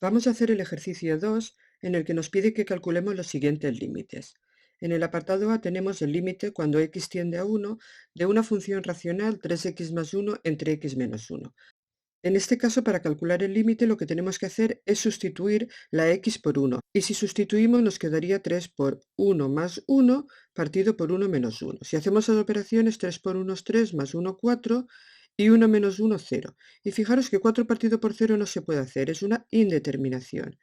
Vamos a hacer el ejercicio 2 en el que nos pide que calculemos los siguientes límites. En el apartado A tenemos el límite cuando x tiende a 1 de una función racional 3x más 1 entre x menos 1. En este caso, para calcular el límite, lo que tenemos que hacer es sustituir la x por 1. Y si sustituimos, nos quedaría 3 por 1 más 1 partido por 1 menos 1. Si hacemos las operaciones, 3 por 1 es 3, más 1, 4, y 1 menos 1, 0. Y fijaros que 4 partido por 0 no se puede hacer, es una indeterminación.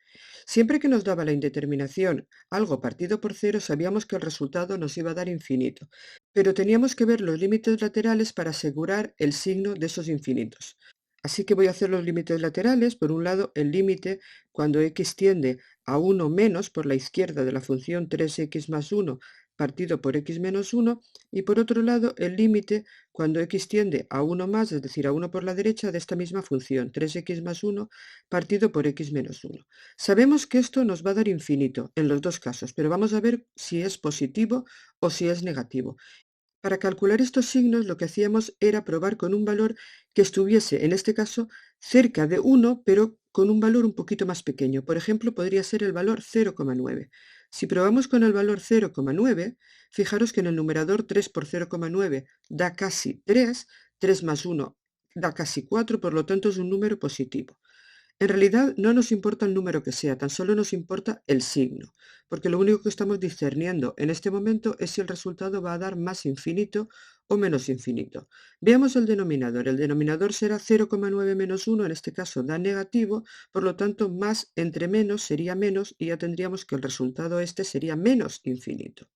Siempre que nos daba la indeterminación algo partido por 0, sabíamos que el resultado nos iba a dar infinito. Pero teníamos que ver los límites laterales para asegurar el signo de esos infinitos. Así que voy a hacer los límites laterales. Por un lado, el límite cuando x tiende a 1 menos por la izquierda de la función 3x más 1 partido por x menos 1, y por otro lado, el límite cuando x tiende a 1 más, es decir, a 1 por la derecha de esta misma función 3x más 1 partido por x menos 1. Sabemos que esto nos va a dar infinito en los dos casos, pero vamos a ver si es positivo o si es negativo. Para calcular estos signos, lo que hacíamos era probar con un valor que estuviese, en este caso, cerca de 1, pero con un valor un poquito más pequeño. Por ejemplo, podría ser el valor 0,9. Si probamos con el valor 0,9, fijaros que en el numerador 3 por 0,9 da casi 3, 3 más 1 da casi 4, por lo tanto es un número positivo. En realidad no nos importa el número que sea, tan solo nos importa el signo, porque lo único que estamos discerniendo en este momento es si el resultado va a dar más infinito o menos infinito. Veamos el denominador. El denominador será 0,9 menos 1, en este caso da negativo, por lo tanto más entre menos sería menos y ya tendríamos que el resultado este sería menos infinito.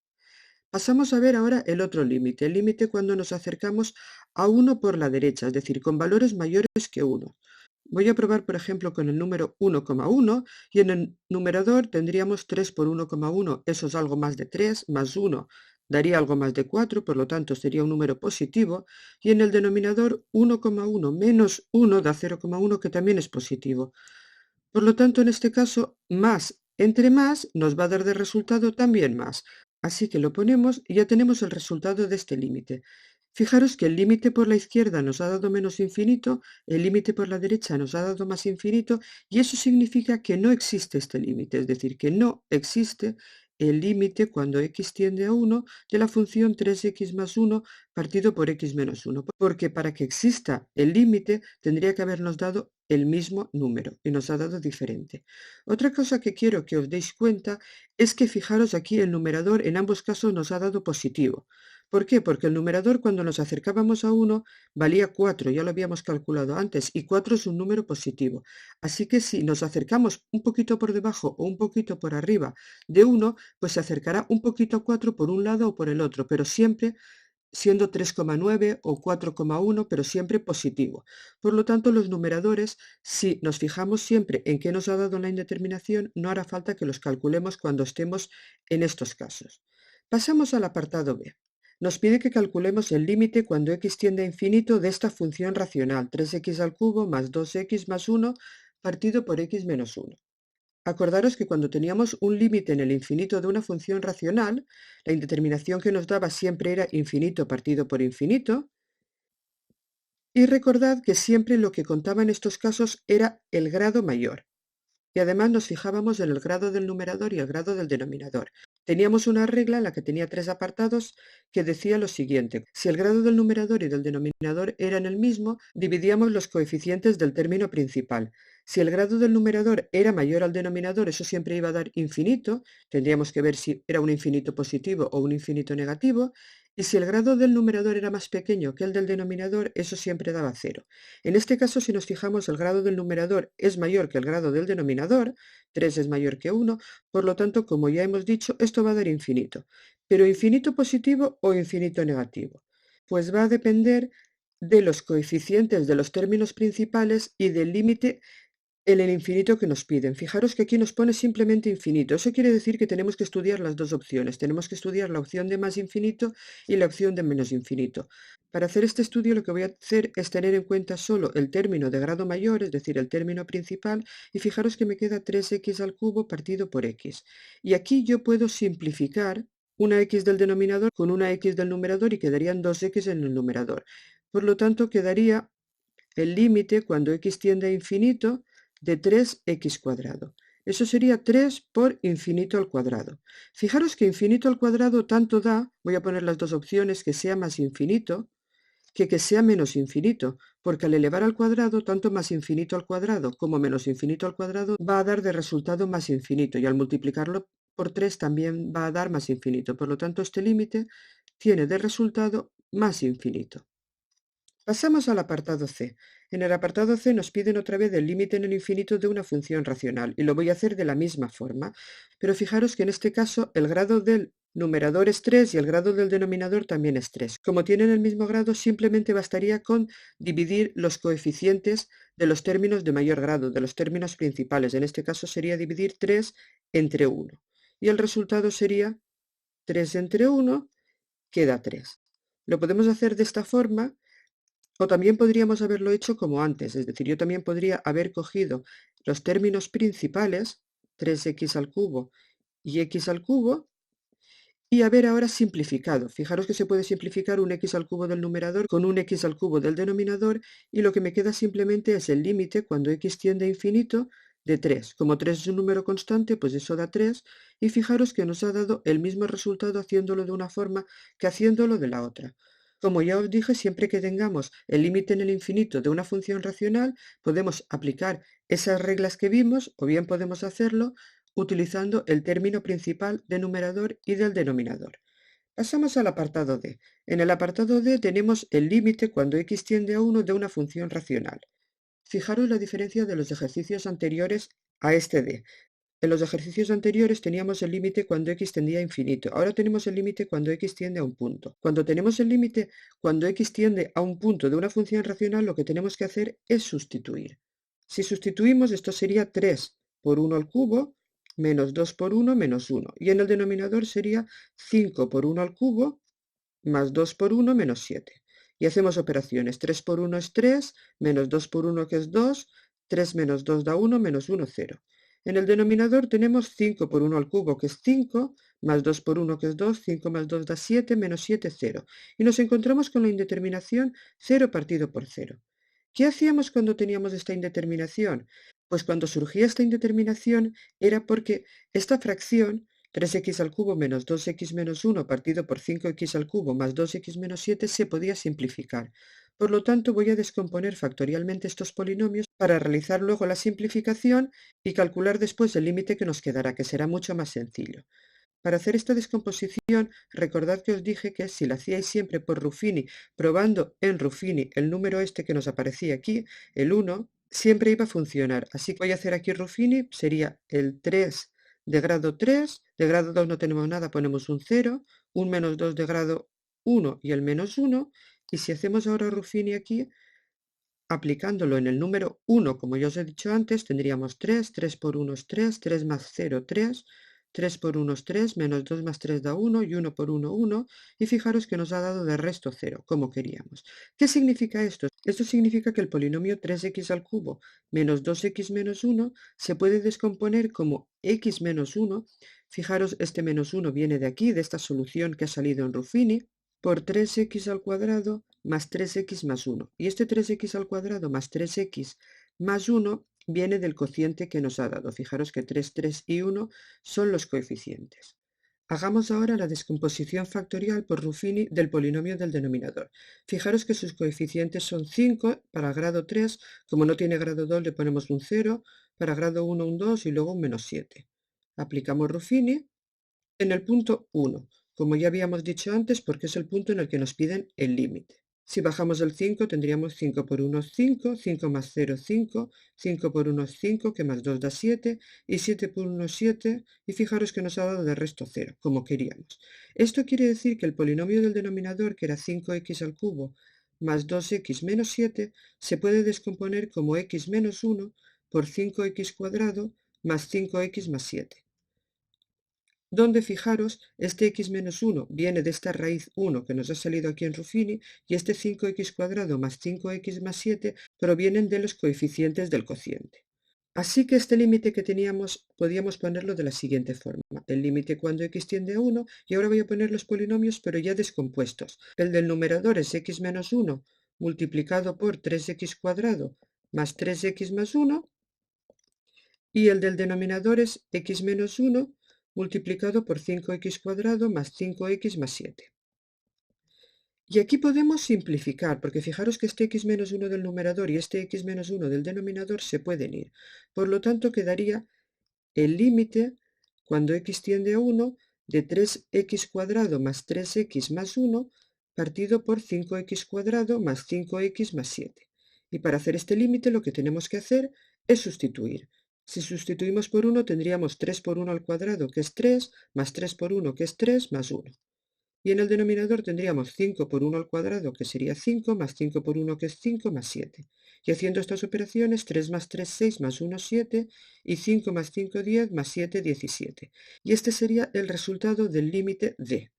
Pasamos a ver ahora el otro límite, el límite cuando nos acercamos a 1 por la derecha, es decir, con valores mayores que 1. Voy a probar, por ejemplo, con el número 1,1 y en el numerador tendríamos 3 por 1,1, eso es algo más de 3, más 1 daría algo más de 4, por lo tanto sería un número positivo, y en el denominador 1,1 menos 1 da 0,1, que también es positivo. Por lo tanto, en este caso, más entre más nos va a dar de resultado también más. Así que lo ponemos y ya tenemos el resultado de este límite. Fijaros que el límite por la izquierda nos ha dado menos infinito, el límite por la derecha nos ha dado más infinito, y eso significa que no existe este límite, es decir, que no existe el límite cuando x tiende a 1 de la función 3x más 1 partido por x menos 1, porque para que exista el límite tendría que habernos dado el mismo número y nos ha dado diferente. Otra cosa que quiero que os deis cuenta es que fijaros aquí el numerador en ambos casos nos ha dado positivo. ¿Por qué? Porque el numerador cuando nos acercábamos a 1 valía 4, ya lo habíamos calculado antes, y 4 es un número positivo. Así que si nos acercamos un poquito por debajo o un poquito por arriba de 1, pues se acercará un poquito a 4 por un lado o por el otro, pero siempre siendo 3,9 o 4,1, pero siempre positivo. Por lo tanto, los numeradores, si nos fijamos siempre en qué nos ha dado la indeterminación, no hará falta que los calculemos cuando estemos en estos casos. Pasamos al apartado B. Nos pide que calculemos el límite cuando x tiende a infinito de esta función racional, 3x al cubo más 2x más 1 partido por x menos 1. Acordaros que cuando teníamos un límite en el infinito de una función racional, la indeterminación que nos daba siempre era infinito partido por infinito, y recordad que siempre lo que contaba en estos casos era el grado mayor. Y además nos fijábamos en el grado del numerador y el grado del denominador. Teníamos una regla en la que tenía tres apartados que decía lo siguiente: si el grado del numerador y del denominador eran el mismo, dividíamos los coeficientes del término principal. Si el grado del numerador era mayor al denominador, eso siempre iba a dar infinito, tendríamos que ver si era un infinito positivo o un infinito negativo, y si el grado del numerador era más pequeño que el del denominador, eso siempre daba cero. En este caso, si nos fijamos, el grado del numerador es mayor que el grado del denominador, 3 es mayor que 1, por lo tanto, como ya hemos dicho, esto va a dar infinito. ¿Pero infinito positivo o infinito negativo? Pues va a depender de los coeficientes de los términos principales y del límite en el infinito que nos piden. Fijaros que aquí nos pone simplemente infinito. Eso quiere decir que tenemos que estudiar las dos opciones. Tenemos que estudiar la opción de más infinito y la opción de menos infinito. Para hacer este estudio lo que voy a hacer es tener en cuenta solo el término de grado mayor, es decir, el término principal, y fijaros que me queda 3x al cubo partido por x. Y aquí yo puedo simplificar una x del denominador con una x del numerador y quedarían 2x en el numerador. Por lo tanto, quedaría el límite cuando x tiende a infinito de 3x cuadrado. Eso sería 3 por infinito al cuadrado. Fijaros que infinito al cuadrado tanto da, voy a poner las dos opciones, que sea más infinito, que sea menos infinito, porque al elevar al cuadrado, tanto más infinito al cuadrado como menos infinito al cuadrado va a dar de resultado más infinito, y al multiplicarlo por 3 también va a dar más infinito. Por lo tanto, este límite tiene de resultado más infinito. Pasamos al apartado C. En el apartado C nos piden otra vez el límite en el infinito de una función racional, y lo voy a hacer de la misma forma, pero fijaros que en este caso el grado del numerador es 3 y el grado del denominador también es 3. Como tienen el mismo grado, simplemente bastaría con dividir los coeficientes de los términos de mayor grado, de los términos principales. En este caso sería dividir 3 entre 1. Y el resultado sería 3 entre 1 queda 3. Lo podemos hacer de esta forma, o también podríamos haberlo hecho como antes, es decir, yo también podría haber cogido los términos principales, 3x al cubo y x al cubo, y haber ahora simplificado. Fijaros que se puede simplificar un x al cubo del numerador con un x al cubo del denominador, y lo que me queda simplemente es el límite cuando x tiende a infinito de 3. Como 3 es un número constante, pues eso da 3, y fijaros que nos ha dado el mismo resultado haciéndolo de una forma que haciéndolo de la otra. Como ya os dije, siempre que tengamos el límite en el infinito de una función racional, podemos aplicar esas reglas que vimos, o bien podemos hacerlo utilizando el término principal de numerador y del denominador. Pasamos al apartado D. En el apartado D tenemos el límite cuando x tiende a 1 de una función racional. Fijaros la diferencia de los ejercicios anteriores a este D. En los ejercicios anteriores teníamos el límite cuando x tendía a infinito. Ahora tenemos el límite cuando x tiende a un punto. Cuando tenemos el límite cuando x tiende a un punto de una función racional, lo que tenemos que hacer es sustituir. Si sustituimos, esto sería 3 por 1 al cubo menos 2 por 1 menos 1. Y en el denominador sería 5 por 1 al cubo más 2 por 1 menos 7. Y hacemos operaciones. 3 por 1 es 3, menos 2 por 1 que es 2, 3 menos 2 da 1, menos 1, 0. En el denominador tenemos 5 por 1 al cubo, que es 5, más 2 por 1 que es 2, 5 más 2 da 7, menos 7, 0. Y nos encontramos con la indeterminación 0 partido por 0. ¿Qué hacíamos cuando teníamos esta indeterminación? Pues cuando surgía esta indeterminación era porque esta fracción, 3x al cubo menos 2x menos 1 partido por 5x al cubo más 2x menos 7, se podía simplificar. Por lo tanto, voy a descomponer factorialmente estos polinomios para realizar luego la simplificación y calcular después el límite que nos quedará, que será mucho más sencillo. Para hacer esta descomposición, recordad que os dije que si la hacíais siempre por Ruffini, probando en Ruffini el número este que nos aparecía aquí, el 1, siempre iba a funcionar. Así que voy a hacer aquí Ruffini, sería el 3 de grado 3, de grado 2 no tenemos nada, ponemos un 0, un menos 2 de grado 1 y el menos 1, y si hacemos ahora Ruffini aquí, aplicándolo en el número 1, como ya os he dicho antes, tendríamos 3, 3 por 1 es 3, 3 más 0, 3, 3 por 1 es 3, menos 2 más 3 da 1, y 1 por 1, 1, y fijaros que nos ha dado de resto 0, como queríamos. ¿Qué significa esto? Esto significa que el polinomio 3x al cubo menos 2x menos 1 se puede descomponer como x menos 1, fijaros, este menos 1 viene de aquí, de esta solución que ha salido en Ruffini, por 3x al cuadrado más 3x más 1. Y este 3x al cuadrado más 3x más 1 viene del cociente que nos ha dado. Fijaros que 3, 3 y 1 son los coeficientes. Hagamos ahora la descomposición factorial por Ruffini del polinomio del denominador. Fijaros que sus coeficientes son 5 para grado 3, como no tiene grado 2 le ponemos un 0, para grado 1 un 2 y luego un menos 7. Aplicamos Ruffini en el punto 1, como ya habíamos dicho antes, porque es el punto en el que nos piden el límite. Si bajamos el 5, tendríamos 5 por 1 es 5, 5 más 0 es 5, 5 por 1 es 5, que más 2 da 7, y 7 por 1 es 7, y fijaros que nos ha dado de resto 0, como queríamos. Esto quiere decir que el polinomio del denominador, que era 5x al cubo más 2x menos 7, se puede descomponer como x menos 1 por 5x cuadrado más 5x más 7, donde fijaros, este x menos 1 viene de esta raíz 1 que nos ha salido aquí en Ruffini, y este 5x cuadrado más 5x más 7 provienen de los coeficientes del cociente. Así que este límite que teníamos podíamos ponerlo de la siguiente forma. El límite cuando x tiende a 1, y ahora voy a poner los polinomios pero ya descompuestos. El del numerador es x menos 1 multiplicado por 3x cuadrado más 3x más 1, y el del denominador es x menos 1 multiplicado por 5x² más 5x más 7. Y aquí podemos simplificar, porque fijaros que este x menos 1 del numerador y este x menos 1 del denominador se pueden ir. Por lo tanto, quedaría el límite, cuando x tiende a 1, de 3x² más 3x más 1 partido por 5x² más 5x más 7. Y para hacer este límite lo que tenemos que hacer es sustituir. Si sustituimos por 1 tendríamos 3 por 1 al cuadrado, que es 3, más 3 por 1, que es 3, más 1. Y en el denominador tendríamos 5 por 1 al cuadrado, que sería 5, más 5 por 1, que es 5, más 7. Y haciendo estas operaciones, 3 más 3, 6, más 1, 7, y 5 más 5, 10, más 7, 17. Y este sería el resultado del límite D.